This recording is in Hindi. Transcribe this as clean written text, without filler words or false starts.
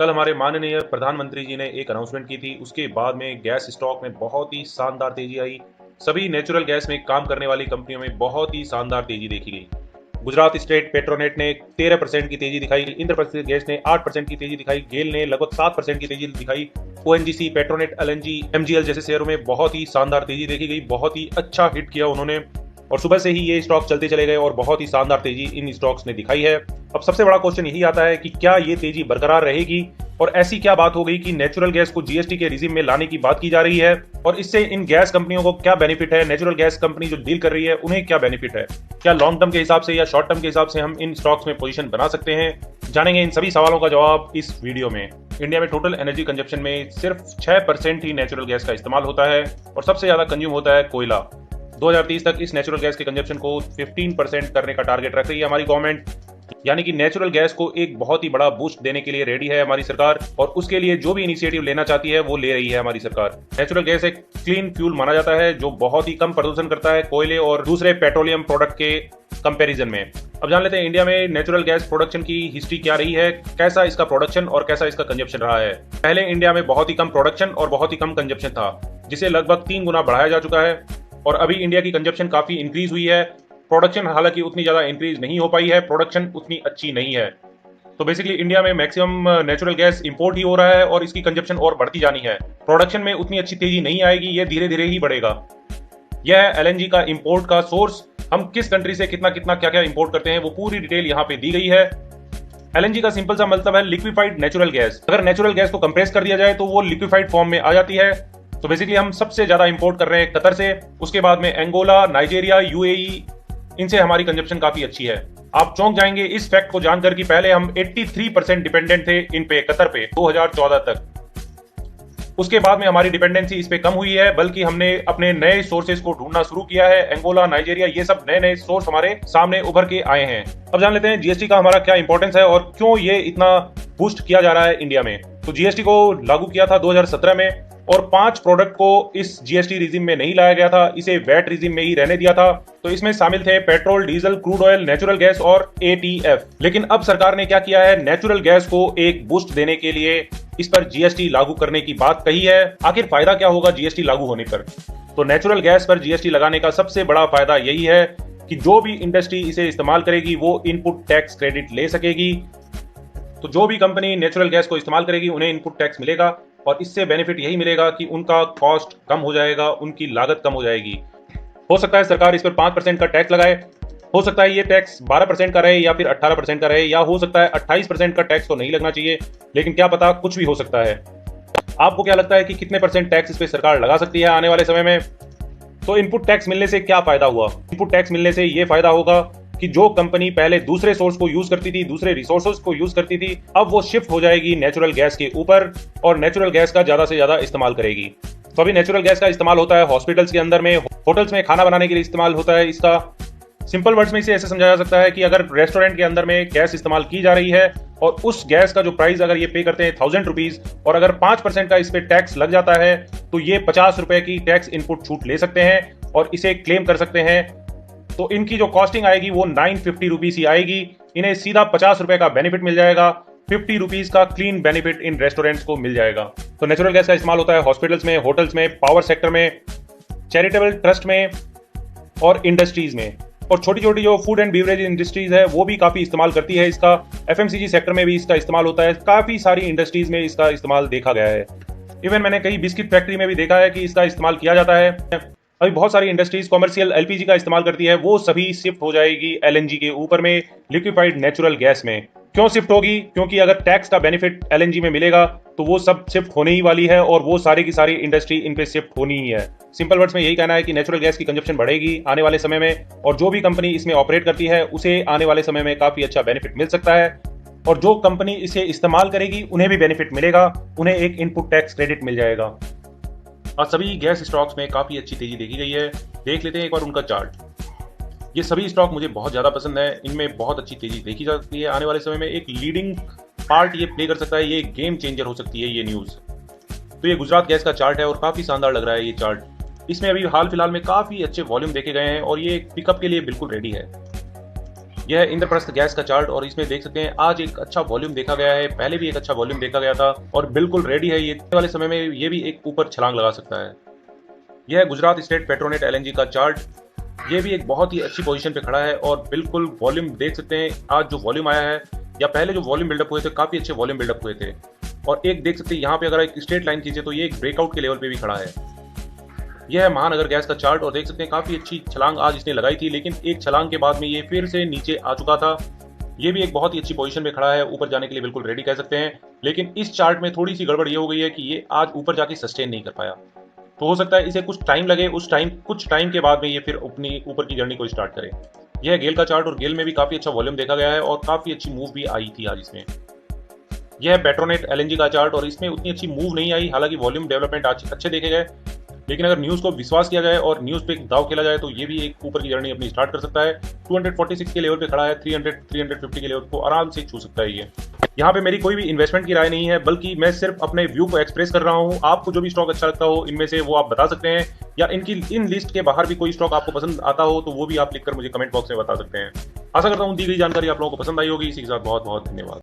कल हमारे माननीय प्रधानमंत्री जी ने एक अनाउंसमेंट की थी। उसके बाद में गैस स्टॉक में बहुत ही शानदार तेजी आई। सभी नेचुरल गैस में काम करने वाली कंपनियों में बहुत ही शानदार तेजी देखी गई। गुजरात स्टेट पेट्रोनेट ने 13% की तेजी दिखाई, इंद्र प्रस्थ गैस ने 8% की तेजी दिखाई, गेल ने लगभग 7% की तेजी दिखाई। ओएनजीसी, पेट्रोनेट, एलएनजी, एमजीएल जैसे शेयरों में बहुत ही शानदार तेजी देखी गई। बहुत ही अच्छा हिट किया उन्होंने और सुबह से ही ये स्टॉक चलते चले गए और बहुत ही शानदार तेजी इन स्टॉक्स ने दिखाई है। अब सबसे बड़ा क्वेश्चन यही आता है कि क्या ये तेजी बरकरार रहेगी और ऐसी क्या बात हो गई कि नेचुरल गैस को जीएसटी के रिजिम में लाने की बात की जा रही है और इससे इन गैस कंपनियों को क्या बेनिफिट है, नेचुरल गैस कंपनी जो डील कर रही है उन्हें क्या बेनिफिट है, क्या लॉन्ग टर्म के हिसाब से या शॉर्ट टर्म के हिसाब से हम इन स्टॉक्स में पोजीशन बना सकते हैं। जानेंगे इन सभी सवालों का जवाब इस वीडियो में। इंडिया में टोटल एनर्जी कंजप्शन में सिर्फ 6% ही नेचुरल गैस का इस्तेमाल होता है और सबसे ज्यादा कंज्यूम होता है कोयला। 2030 तक इस नेचुरल गैस के कंजप्शन को 15% करने का टारगेट रख रही है हमारी गवर्नमेंट। यानी कि नेचुरल गैस को एक बहुत ही बड़ा बूस्ट देने के लिए रेडी है हमारी सरकार और उसके लिए जो भी इनिशिएटिव लेना चाहती है वो ले रही है हमारी सरकार। नेचुरल गैस एक क्लीन फ्यूल माना जाता है जो बहुत ही कम प्रदूषण करता है कोयले और दूसरे पेट्रोलियम प्रोडक्ट के कंपैरिजन में। अब जान लेते हैं इंडिया में नेचुरल गैस प्रोडक्शन की हिस्ट्री क्या रही है, कैसा इसका प्रोडक्शन और कैसा इसका कंजप्शन रहा है। पहले इंडिया में बहुत ही कम प्रोडक्शन और बहुत ही कम कंजप्शन था, जिसे लगभग 3 गुना बढ़ाया जा चुका है और अभी इंडिया की कंजप्शन काफी इंक्रीज हुई है। प्रोडक्शन हालांकि उतनी ज्यादा इंक्रीज नहीं हो पाई है, प्रोडक्शन उतनी अच्छी नहीं है। तो बेसिकली इंडिया में मैक्सिमम नेचुरल गैस इंपोर्ट ही हो रहा है और इसकी कंजप्शन और बढ़ती जानी है। प्रोडक्शन में उतनी अच्छी तेजी नहीं आएगी, ये धीरे धीरे ही बढ़ेगा। यह है एलएनजी का इंपोर्ट का सोर्स। हम किस कंट्री से कितना कितना क्या क्या इंपोर्ट करते हैं वो पूरी डिटेल यहाँ पे दी गई है। एलएनजी का सिंपल सा मतलब है लिक्विफाइड नेचुरल गैस। अगर नेचुरल गैस को कंप्रेस कर दिया जाए तो वो लिक्विफाइड फॉर्म में आ जाती है। तो बेसिकली हम सबसे ज्यादा इंपोर्ट कर रहे हैं कतर से, उसके बाद में एंगोला, नाइजीरिया, यूएई, इनसे हमारी कंजप्शन काफी अच्छी है। आप चौंक जाएंगे इस फैक्ट को जानकर कि पहले हम 83% डिपेंडेंट थे इन पे, कतर पे 2014 तक। उसके बाद में हमारी डिपेंडेंसी इस पे कम हुई है, बल्कि हमने अपने नए सोर्सेज को ढूंढना शुरू किया है। एंगोला, नाइजीरिया, ये सब नए नए सोर्स हमारे सामने उभर के आए हैं। अब जान लेते हैं जीएसटी का हमारा क्या इंपॉर्टेंस है और क्यों ये इतना बूस्ट किया जा रहा है इंडिया में। तो जीएसटी को लागू किया था 2017 में और 5 प्रोडक्ट को इस जीएसटी रिजिम में नहीं लाया गया था, इसे वैट रिजिम में ही रहने दिया था। तो इसमें शामिल थे petrol, diesel, crude oil, natural gas और एटीएफ। लेकिन अब सरकार ने क्या किया है, नेचुरल गैस को एक बूस्ट देने के लिए इस पर जीएसटी लागू करने की बात कही है। आखिर फायदा क्या होगा जीएसटी लागू होने पर? तो नेचुरल गैस पर जीएसटी लगाने का सबसे बड़ा फायदा यही है कि जो भी इंडस्ट्री इसे इस्तेमाल करेगी वो इनपुट टैक्स क्रेडिट ले सकेगी। तो जो भी कंपनी नेचुरल गैस को इस्तेमाल करेगी उन्हें इनपुट टैक्स मिलेगा और इससे बेनिफिट यही मिलेगा कि उनका कॉस्ट कम हो जाएगा, उनकी लागत कम हो जाएगी। हो सकता है सरकार इस पर 5% का टैक्स लगाए, हो सकता है ये टैक्स 12% का रहे या फिर 18% का रहे, या हो सकता है 28% का टैक्स तो नहीं लगना चाहिए, लेकिन क्या पता, कुछ भी हो सकता है। आपको क्या लगता है कि कितने % टैक्स इस पर सरकार लगा सकती है आने वाले समय में? तो इनपुट टैक्स मिलने से क्या फायदा हुआ? इनपुट टैक्स मिलने से ये फायदा होगा कि जो कंपनी पहले दूसरे सोर्स को यूज करती थी, दूसरे रिसोर्सेज को यूज करती थी, अब वो शिफ्ट हो जाएगी नेचुरल गैस के ऊपर और नेचुरल गैस का ज्यादा से ज्यादा इस्तेमाल करेगी। तो अभी नेचुरल गैस का इस्तेमाल होता है हॉस्पिटल्स के अंदर में, होटल्स में खाना बनाने के लिए इस्तेमाल होता है इसका। सिंपल वर्ड्स में इसे ऐसे समझाया जा सकता है कि अगर रेस्टोरेंट के अंदर में गैस इस्तेमाल की जा रही है और उस गैस का जो प्राइस अगर ये पे करते हैं 1000 रुपीज और अगर 5% का इस पे टैक्स लग जाता है तो ये 50 रुपए की टैक्स इनपुट छूट ले सकते हैं और इसे क्लेम कर सकते हैं। तो इनकी जो कॉस्टिंग आएगी वो 950 रुपीज ही आएगी। इन्हें सीधा 50 रुपए का बेनिफिट मिल जाएगा, 50 रुपीज का क्लीन बेनिफिट इन रेस्टोरेंट्स को मिल जाएगा। तो नेचुरल गैस का इस्तेमाल होता है हॉस्पिटल्स में, होटल्स में, पावर सेक्टर में, चैरिटेबल ट्रस्ट में और इंडस्ट्रीज में। और छोटी छोटी जो फूड एंड बीवरेज इंडस्ट्रीज है वो भी काफी इस्तेमाल करती है इसका। एफएमसीजी सेक्टर में भी इसका इस्तेमाल होता है, काफी सारी इंडस्ट्रीज में इसका इस्तेमाल देखा गया है। इवन मैंने कई बिस्किट फैक्ट्री में भी देखा है कि इसका इस्तेमाल किया जाता है। अभी बहुत सारी इंडस्ट्रीज कॉमर्शियल एलपीजी का इस्तेमाल करती है, वो सभी शिफ्ट हो जाएगी एलएनजी के ऊपर में, लिक्विफाइड नेचुरल गैस में। क्यों शिफ्ट होगी? क्योंकि अगर टैक्स का बेनिफिट एलएनजी में मिलेगा तो वो सब शिफ्ट होने ही वाली है और वो सारी की सारी इंडस्ट्री इन पे शिफ्ट होनी ही है। सिंपल वर्ड्स में यही कहना है कि नेचुरल गैस की कंजप्शन बढ़ेगी आने वाले समय में और जो भी कंपनी इसमें ऑपरेट करती है उसे आने वाले समय में काफी अच्छा बेनिफिट मिल सकता है और जो कंपनी इसे इस्तेमाल करेगी उन्हें भी बेनिफिट मिलेगा, उन्हें एक इनपुट टैक्स क्रेडिट मिल जाएगा। आज सभी गैस स्टॉक्स में काफी अच्छी तेजी देखी गई है। देख लेते हैं एक बार उनका चार्ट। ये सभी स्टॉक मुझे बहुत ज्यादा पसंद है, इनमें बहुत अच्छी तेजी देखी जा सकती है। आने वाले समय में एक लीडिंग पार्ट ये प्ले कर सकता है, ये गेम चेंजर हो सकती है ये न्यूज। तो ये गुजरात गैस का चार्ट है और काफी शानदार लग रहा है ये चार्ट। इसमें अभी हाल फिलहाल में काफी अच्छे वॉल्यूम देखे गए हैं और ये पिकअप के लिए बिल्कुल रेडी है। यह है इंद्रप्रस्थ गैस का चार्ट और इसमें देख सकते हैं आज एक अच्छा वॉल्यूम देखा गया है, पहले भी एक अच्छा वॉल्यूम देखा गया था और बिल्कुल रेडी है। ये आने वाले समय में ये भी एक ऊपर छलांग लगा सकता है। यह है गुजरात स्टेट पेट्रोनेट एलएनजी का चार्ट। ये भी एक बहुत ही अच्छी पोजीशन पे खड़ा है और बिल्कुल वॉल्यूम देख सकते हैं आज जो वॉल्यूम आया है या पहले जो वॉल्यूम बिल्डअप हुए थे काफी अच्छे वॉल्यूम बिल्डअप हुए थे। और एक देख सकते हैं यहाँ पे अगर एक स्ट्रेट लाइन खींचे तो ये एक ब्रेकआउट के लेवल पे भी खड़ा है। यह है महानगर गैस का चार्ट और देख सकते हैं काफी अच्छी छलांग आज इसने लगाई थी, लेकिन एक छलांग के बाद में ये फिर से नीचे आ चुका था। ये भी एक बहुत ही अच्छी पोजीशन में खड़ा है, ऊपर जाने के लिए बिल्कुल रेडी कह सकते हैं। लेकिन इस चार्ट में थोड़ी सी गड़बड़ ये हो गई है कि ये आज ऊपर जाके सस्टेन नहीं कर पाया, तो हो सकता है इसे कुछ टाइम लगे, कुछ टाइम के बाद में ये फिर अपनी ऊपर की जर्नी को स्टार्ट करे। यह गेल का चार्ट और गेल में भी काफी अच्छा वॉल्यूम देखा गया है और काफी अच्छी मूव भी आई थी आज इसमें। यह पेट्रोनेट एलएनजी का चार्ट और इसमें उतनी अच्छी मूव नहीं आई, हालांकि वॉल्यूम डेवलपमेंट अच्छे देखे गए, लेकिन अगर न्यूज को विश्वास किया जाए और न्यूज पे दाव खेला जाए तो ये भी एक ऊपर की जर्नी अपनी स्टार्ट कर सकता है। 246 के लेवल पे खड़ा है, 350 के लेवल को आराम से छू सकता है ये। यहाँ पे मेरी कोई भी इन्वेस्टमेंट की राय नहीं है, बल्कि मैं सिर्फ अपने व्यू को एक्सप्रेस कर रहा हूँ। आपको जो भी स्टॉक अच्छा लगता हो इनमें से वो आप बता सकते हैं, या इन लिस्ट के बाहर भी कोई स्टॉक आपको पसंद आता हो तो वो भी आप लिखकर मुझे कमेंट बॉक्स में बता सकते हैं। आशा करता हूँ दी गई जानकारी आप लोगों को पसंद आई होगी। इसी के साथ बहुत बहुत धन्यवाद।